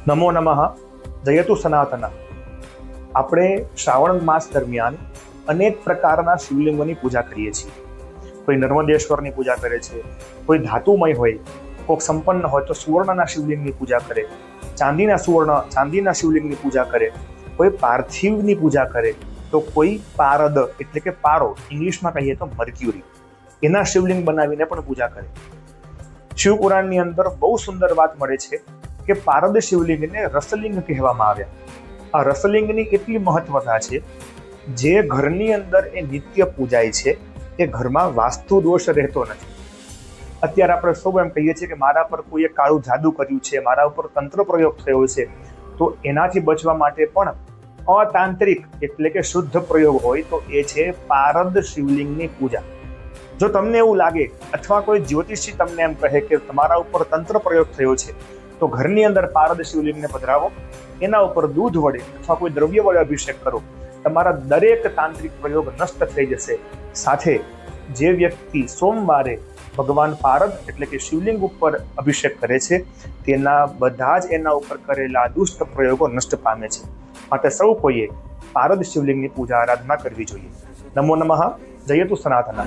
નમો નમઃ. જયતુ સનાતન. આપણે શ્રાવણ માસ દરમિયાન અનેક પ્રકારના શિવલિંગોની પૂજા કરીએ છીએ. કોઈ નર્મદેશ્વરની પૂજા કરે છે, કોઈ ધાતુમય હોય, કોઈક સંપન્ન હોય તો સુવર્ણના શિવલિંગની પૂજા કરે, ચાંદીના શિવલિંગની પૂજા કરે, કોઈ પાર્થિવની પૂજા કરે, તો કોઈ પારદ એટલે કે પારો, ઇંગ્લિશમાં કહીએ તો મર્ક્યુરી, એના શિવલિંગ બનાવીને પણ પૂજા કરે. શિવપુરાણની અંદર બહુ સુંદર વાત મળે છે કે પારદ શિવલિંગને રસલિંગ કહેવામાં આવ્યા. આ રસલિંગની એટલી મહત્વતા છે, જે ઘરની અંદર એ નિત્ય પૂજાય છે એ ઘરમાં વાસ્તુ દોષ રહેતો નથી. અત્યારે આપણે સૌ એમ કહીએ છીએ કે મારા પર કોઈએ કાળું જાદુ કર્યું છે, મારા ઉપર તંત્ર પ્રયોગ થયો છે, તો એનાથી બચવા માટે પણ અતાંત્રિક એટલે કે શુદ્ધ પ્રયોગ હોય તો એ છે પારદ શિવલિંગની પૂજા. જો તમને એવું લાગે અથવા કોઈ જ્યોતિષી તમને એમ કહે કે તમારા ઉપર તંત્ર પ્રયોગ થયો છે, તો ઘરની અંદર પારદ શિવલિંગને પધરાવો, એના ઉપર દૂધ વડે અથવા કોઈ દ્રવ્ય વડે અભિષેક કરો, તમારા દરેક તાંત્રિક પ્રયોગ નષ્ટ થઈ જશે. સાથે જે વ્યક્તિ સોમવારે ભગવાન પારદ એટલે કે શિવલિંગ ઉપર અભિષેક કરે છે, તેના બધા જ એના ઉપર કરેલા દુષ્ટ પ્રયોગો નષ્ટ પામે છે. માટે સૌ કોઈએ પારદ શિવલિંગની પૂજા આરાધના કરવી જોઈએ. નમો નમઃ. જયતુ સનાતન.